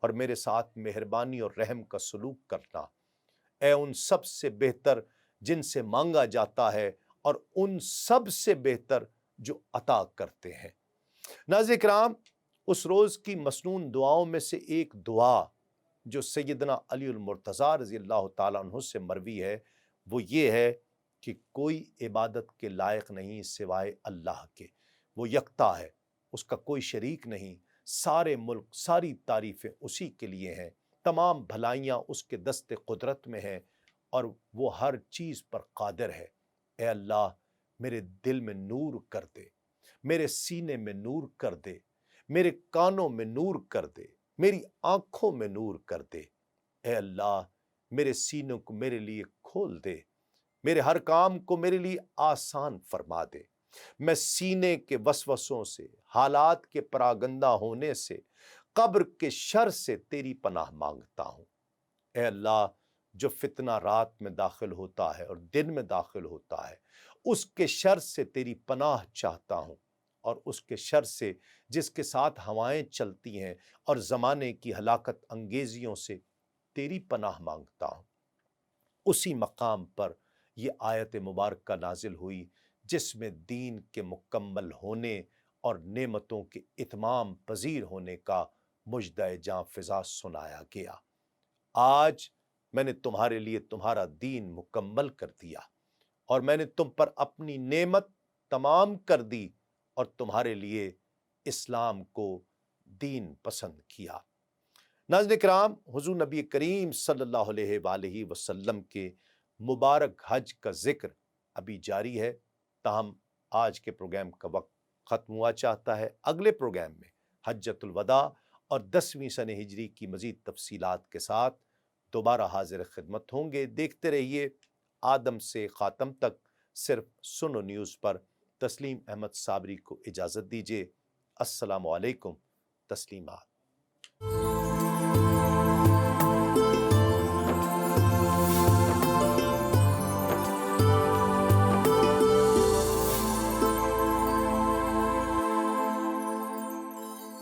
اور میرے ساتھ مہربانی اور رحم کا سلوک کرنا۔ اے ان سب سے بہتر جن سے مانگا جاتا ہے، اور ان سب سے بہتر جو عطا کرتے ہیں۔ ناظرین کرام، اس روز کی مسنون دعاؤں میں سے ایک دعا جو سیدنا علی المرتضیٰ رضی اللہ تعالیٰ عنہ سے مروی ہے، وہ یہ ہے کہ کوئی عبادت کے لائق نہیں سوائے اللہ کے، وہ یکتا ہے، اس کا کوئی شریک نہیں، سارے ملک، ساری تعریفیں اسی کے لیے ہیں، تمام بھلائیاں اس کے دست قدرت میں ہیں، اور وہ ہر چیز پر قادر ہے۔ اے اللہ، میرے دل میں نور کر دے، میرے سینے میں نور کر دے، میرے کانوں میں نور کر دے، میری آنکھوں میں نور کر دے۔ اے اللہ، میرے سینوں کو میرے لیے کھول دے، میرے ہر کام کو میرے لیے آسان فرما دے۔ میں سینے کے وسوسوں سے، حالات کے پراگندہ ہونے سے، قبر کے شر سے تیری پناہ مانگتا ہوں۔ اے اللہ، جو فتنہ رات میں داخل ہوتا ہے اور دن میں داخل ہوتا ہے، اس کے شر سے تیری پناہ چاہتا ہوں، اور اس کے شر سے جس کے ساتھ ہوائیں چلتی ہیں اور زمانے کی ہلاکت انگیزیوں سے تیری پناہ مانگتا ہوں۔ اسی مقام پر یہ آیت مبارکہ نازل ہوئی جس میں دین کے مکمل ہونے اور نعمتوں کے اتمام پذیر ہونے کا مژدہ جاں فضا سنایا گیا۔ آج میں نے تمہارے لیے تمہارا دین مکمل کر دیا، اور میں نے تم پر اپنی نعمت تمام کر دی، اور تمہارے لیے اسلام کو دین پسند کیا۔ ناظرین کرام، حضور نبی کریم صلی اللہ علیہ وآلہ وسلم کے مبارک حج کا ذکر ابھی جاری ہے، تاہم آج کے پروگرام کا وقت ختم ہوا چاہتا ہے۔ اگلے پروگرام میں حجۃ الوداع اور 10ویں سنہ ہجری کی مزید تفصیلات کے ساتھ دوبارہ حاضر خدمت ہوں گے۔ دیکھتے رہیے آدم سے خاتم تک صرف سنو نیوز پر۔ تسلیم احمد صابری کو اجازت دیجیے۔ السلام علیکم، تسلیمات۔